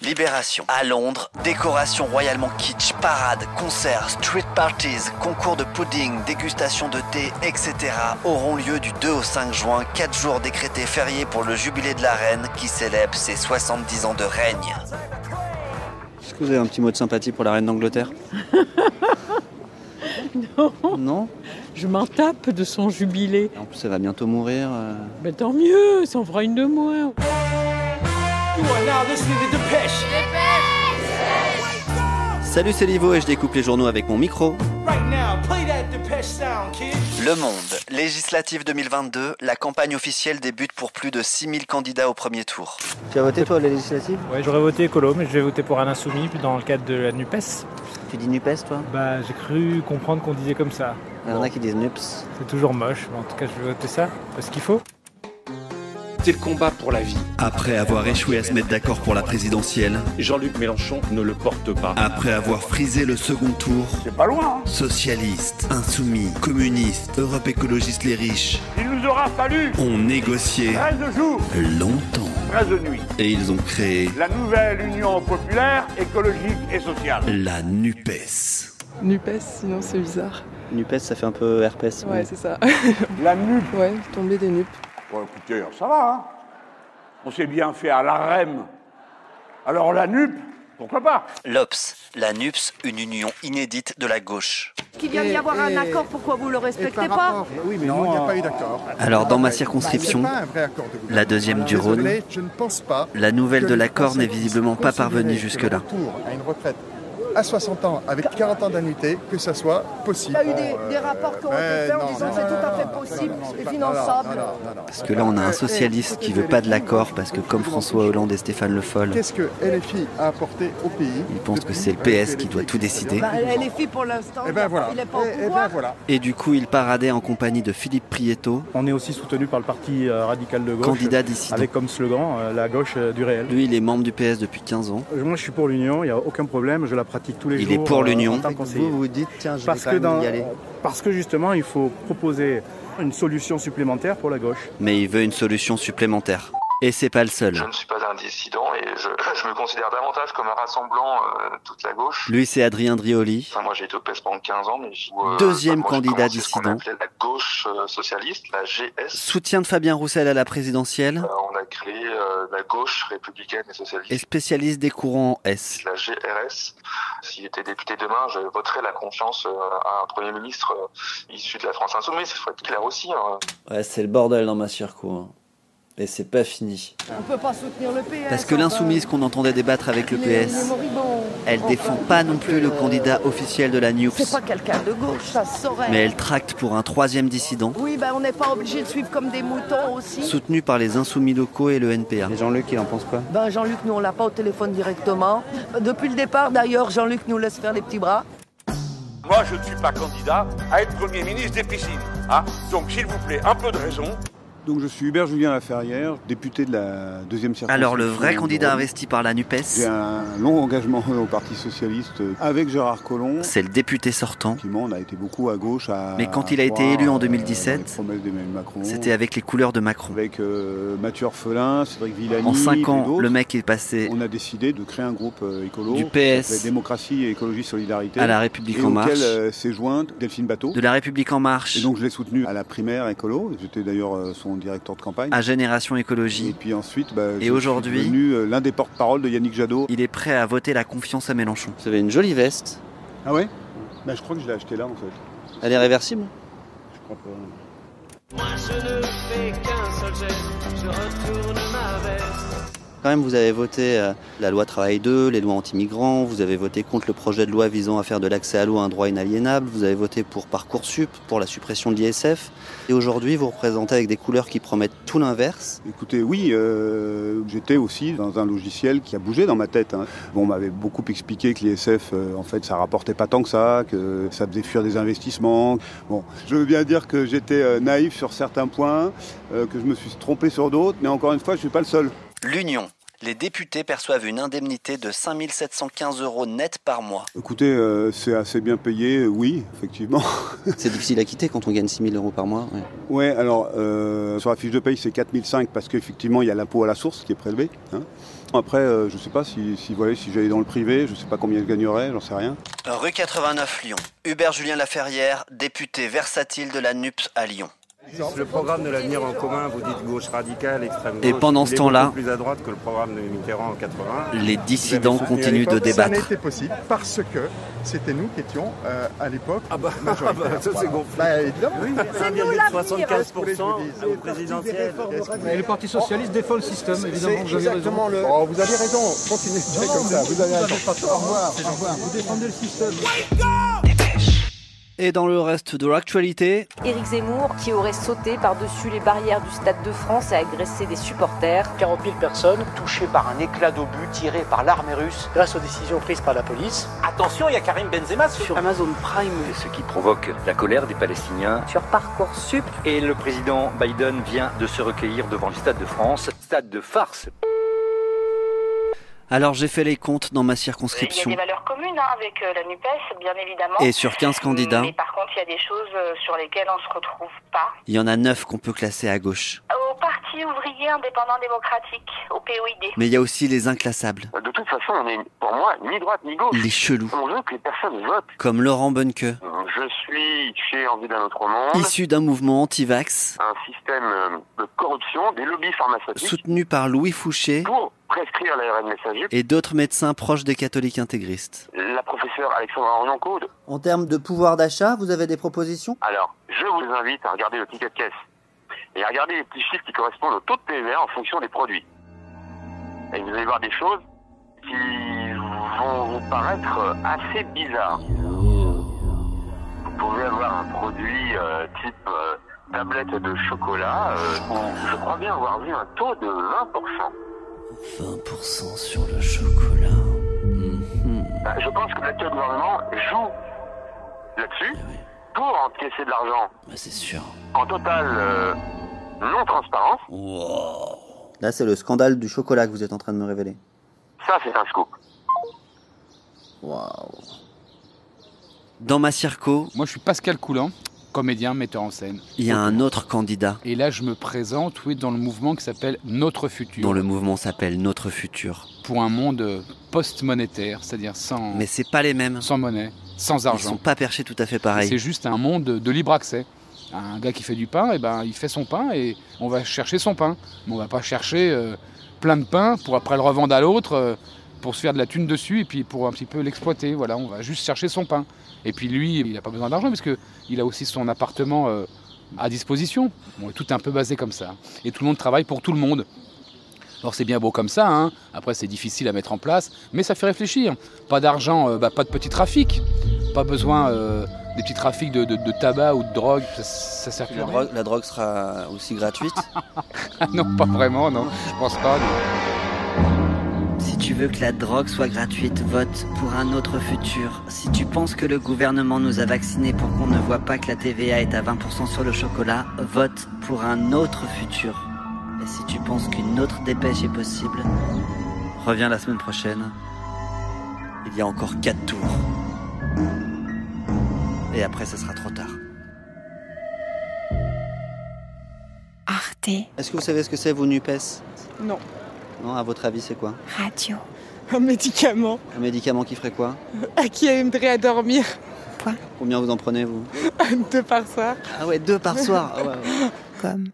Libération. À Londres, décoration royalement kitsch, parades, concerts, street parties, concours de pudding, dégustation de thé, etc. auront lieu du 2 au 5 juin, 4 jours décrétés fériés pour le jubilé de la reine qui célèbre ses 70 ans de règne. Est-ce que vous avez un petit mot de sympathie pour la reine d'Angleterre? Non. Non? Je m'en tape de son jubilé. En plus, elle va bientôt mourir. Ben tant mieux, ça en fera une de moins. Salut, c'est Livo et je découpe les journaux avec mon micro. Le Monde. Législative 2022, la campagne officielle débute pour plus de 6000 candidats au premier tour. Tu as voté toi, les législatives? Ouais, j'aurais voté écolo, mais je vais voter pour un insoumis dans le cadre de la NUPES. Tu dis NUPES, toi? Bah, j'ai cru comprendre qu'on disait comme ça. Il y en a qui disent NUPS. C'est toujours moche, mais en tout cas, je vais voter ça parce qu'il faut. C'est le combat pour la vie. Après avoir échoué à se mettre d'accord pour la présidentielle, Jean-Luc Mélenchon ne le porte pas. après avoir frisé le second tour, C'est pas loin, hein. socialistes, insoumis, communistes, Europe écologiste les riches Il nous aura fallu ont négocié 13 jours, longtemps 13 nuits. et ils ont créé La nouvelle Union populaire, écologique et sociale. la NUPES. NUPES, sinon c'est bizarre. NUPES, ça fait un peu herpès. Ouais, c'est ça. La NUP. Ouais, tomber des NUP. Bon, écoutez, ça va, hein. On s'est bien fait à la REM. Alors la NUP, pourquoi pas? L'Obs. La NUPS, une union inédite de la gauche. Qu'il vient d'y avoir un accord, pourquoi vous le respectez pas? Oui, mais non, il n'y a pas eu d'accord. Alors, dans ma circonscription, C'est pas un vrai accord de gouvernement. la deuxième du Rhône, Désolé, je ne pense pas la nouvelle que de les l'accord Français n'est visiblement pas puissent parvenue considérer jusque-là. que le retour à une retraite à 60 ans avec 40 ans d'annuité, que ça soit possible. Il y a eu des rapports qui ont été faits en disant que c'est tout à fait possible et finançable. Parce que là, on a un socialiste qui veut pas de l'accord parce que comme François Hollande et Stéphane Le Foll, Qu'est-ce que LFI a apporté au pays? ils pensent que c'est le PS qui doit tout décider. Les filles, pour l'instant, Et ben voilà. il n'est pas au Et ben pouvoir. voilà. Et du coup, il paradait en compagnie de Philippe Prieto, On est aussi soutenu par le parti radical de gauche, candidat dissident. avec comme slogan la gauche du réel. Lui, il est membre du PS depuis 15 ans. Moi, je suis pour l'union, il n'y a aucun problème, je la pratique tous les Il jours. est pour l'union. En tant que conseiller. Vous vous dites, tiens, je vais Parce quand que, même y aller. parce que justement, il faut proposer une solution supplémentaire pour la gauche. Mais il veut une solution supplémentaire. Et c'est pas le seul. Je ne suis pas un dissident et je me considère davantage comme un rassemblant toute la gauche. Lui, c'est Adrien Drioli, Enfin, moi j'ai été au PS pendant 15 ans, mais deuxième moi, j'ai candidat commencé ce qu'on dissident. appelait la gauche socialiste, la GS. Soutien de Fabien Roussel à la présidentielle On a créé la gauche républicaine et socialiste, et spécialiste des courants S. la GRS. S'il était député demain, je voterais la confiance à un Premier ministre issu de la France Insoumise. Il faut être clair aussi. Hein. Ouais, c'est le bordel dans ma circo. hein. Et c'est pas fini. On ne peut pas soutenir le PS. Parce que l'insoumise qu'on entendait débattre avec le PS, elle défend pas non plus le candidat officiel de la C'est NUPS, pas quelqu'un de gauche, ça se saurait. mais elle tracte pour un troisième dissident, Oui, ben on n'est pas obligé de suivre comme des moutons aussi. soutenu par les insoumis locaux et le NPA. Et Jean-Luc, il en pense quoi? Ben Jean-Luc, nous on l'a pas au téléphone directement. Depuis le départ d'ailleurs, Jean-Luc nous laisse faire les petits bras. Moi, je ne suis pas candidat à être Premier ministre des piscines. Hein. Donc, s'il vous plaît, un peu de raison. Donc je suis Hubert Julien Laferrière, député de la deuxième circonscription. Alors le vrai du candidat Rhône. investi par la J'ai NUPES, un long engagement au Parti Socialiste avec Gérard Collomb. c'est le député sortant. Effectivement, on a été beaucoup à gauche. Mais quand il a été élu en 2017, les promesses d'Emmanuel Macron, c'était avec les couleurs de Macron. avec Mathieu Orphelin, Cédric Villani. En 5 et ans, d'autres. le mec est passé On a décidé de créer un groupe écolo Du qui PS s'appelait Démocratie et Écologie Solidarité à La République et En Marche, auquel s'est jointe Delphine Bateau. de La République En Marche Et donc je l'ai soutenu à la primaire écolo. J'étais d'ailleurs son directeur de campagne. à Génération Et Écologie. puis ensuite, Et aujourd'hui, je suis devenu l'un des porte-parole de Yannick Jadot. Il est prêt à voter la confiance à Mélenchon. Vous avez une jolie veste. Ah ouais? Bah, je crois que je l'ai acheté là en fait. Elle est réversible? Je crois pas. Moi je ne fais qu'un seul geste, je retourne ma veste. Quand même, vous avez voté la loi Travail 2, les lois anti-migrants, vous avez voté contre le projet de loi visant à faire de l'accès à l'eau un droit inaliénable, vous avez voté pour Parcoursup, pour la suppression de l'ISF. Et aujourd'hui, vous représentez avec des couleurs qui promettent tout l'inverse. Écoutez, oui, j'étais aussi dans un logiciel qui a bougé dans ma tête. Hein. Bon, on m'avait beaucoup expliqué que l'ISF, en fait, ça rapportait pas tant que ça faisait fuir des investissements. Bon, je veux bien dire que j'étais naïf sur certains points, que je me suis trompé sur d'autres, mais encore une fois, je suis pas le seul. L'Union. Les députés perçoivent une indemnité de 5 715 € net par mois. Écoutez, c'est assez bien payé, oui, effectivement. C'est difficile à quitter quand on gagne 6 000 € par mois. Ouais, alors sur la fiche de paye, c'est 4 500 parce qu'effectivement, il y a l'impôt à la source qui est prélevé. Après, je ne sais pas si j'allais dans le privé, je ne sais pas combien je gagnerais, j'en sais rien. Rue 89 Lyon. Hubert Julien Laferrière, député versatile de la NUPES à Lyon. Le programme de l'avenir en commun, vous dites gauche radicale, extrême gauche. Et pendant ce temps-là, plus à droite que le programme de Mitterrand en 80. Les dissidents continuent de débattre. Ça n'a été possible parce que c'était nous qui étions à l'époque. Ça c'est gonflé. Évidemment. Oui, 1,75% au présidentiel. Et le Parti Socialiste défend le système, évidemment. Vous avez raison. Oh, vous avez raison. Continuez de dire comme ça. Vous avez raison. Au revoir. Vous défendez le système. Et dans le reste de l'actualité, Éric Zemmour qui aurait sauté par-dessus les barrières du Stade de France et agressé des supporters. 40 000 personnes touchées par un éclat d'obus tiré par l'armée russe grâce aux décisions prises par la police. Attention, il y a Karim Benzema sur Amazon Prime. Ce qui provoque la colère des Palestiniens. Sur Parcoursup. Et le président Biden vient de se recueillir devant le Stade de France. Stade de farce. Alors j'ai fait les comptes dans ma circonscription. Il y a des valeurs communes avec la NUPES, bien évidemment. Et sur 15 candidats, mais par contre, il y a des choses sur lesquelles on ne se retrouve pas. il y en a 9 qu'on peut classer à gauche. Au Parti ouvrier indépendant démocratique, au POID. Mais il y a aussi les inclassables. De toute façon, on est, pour moi, ni droite ni gauche. Les chelous. On veut que les personnes votent. Comme Laurent Bonneke. Je suis chez Envie d'un autre monde. Issu d'un mouvement anti-vax. Un système de corruption, des lobbies pharmaceutiques. Soutenu par Louis Fouché. Pour prescrire l'ARN messager. Et d'autres médecins proches des catholiques intégristes. La professeure Alexandra Orion-Coude. En termes de pouvoir d'achat, vous avez des propositions ? Alors, je vous invite à regarder le ticket de caisse. Et à regarder les petits chiffres qui correspondent au taux de TVA en fonction des produits. Et vous allez voir des choses qui vont vous paraître assez bizarres. Vous pouvez avoir un produit type tablette de chocolat où je crois bien avoir vu un taux de 20%. 20% sur le chocolat. Je pense que l'actuel gouvernement joue là-dessus pour encaisser de l'argent. C'est sûr. En totale non-transparence. Wow. Là, c'est le scandale du chocolat que vous êtes en train de me révéler. Ça, c'est un scoop. Waouh. Dans ma circo... Moi, je suis Pascal Coulan, comédien, metteur en scène. Il y a un autre candidat. Et là, je me présente, dans le mouvement qui s'appelle Notre Futur. Dont le mouvement s'appelle Notre Futur. Pour un monde post-monétaire, c'est-à-dire sans... Mais c'est pas les mêmes. Sans monnaie, sans argent. Ils sont pas perchés tout à fait pareil. C'est juste un monde de libre accès. Un gars qui fait du pain, il fait son pain et on va chercher son pain. Mais on va pas chercher plein de pain pour après le revendre à l'autre, pour se faire de la thune dessus et puis pour un petit peu l'exploiter. Voilà, on va juste chercher son pain. Et puis lui, il n'a pas besoin d'argent parce qu'il a aussi son appartement à disposition. Bon, tout est un peu basé comme ça. Et tout le monde travaille pour tout le monde. Alors c'est bien beau comme ça, hein. Après c'est difficile à mettre en place, mais ça fait réfléchir. Pas d'argent, pas de petits trafics. Pas besoin des petits trafics de tabac ou de drogue, ça sert plus à rien. La drogue sera aussi gratuite? Non, pas vraiment, non, je pense pas. Si tu veux que la drogue soit gratuite, vote pour un autre futur. Si tu penses que le gouvernement nous a vaccinés pour qu'on ne voit pas que la TVA est à 20% sur le chocolat, vote pour un autre futur. Et si tu penses qu'une autre dépêche est possible, reviens la semaine prochaine. Il y a encore 4 tours. Et après, ça sera trop tard. Arte. Est-ce que vous savez ce que c'est, vous, NUPES? Non. Non, à votre avis, c'est quoi? Radio. Un médicament. Un médicament qui ferait quoi? Qui aiderait à dormir. Quoi? Combien vous en prenez, vous? 2 par soir. Ah ouais, 2 par soir. Ah ouais. Comme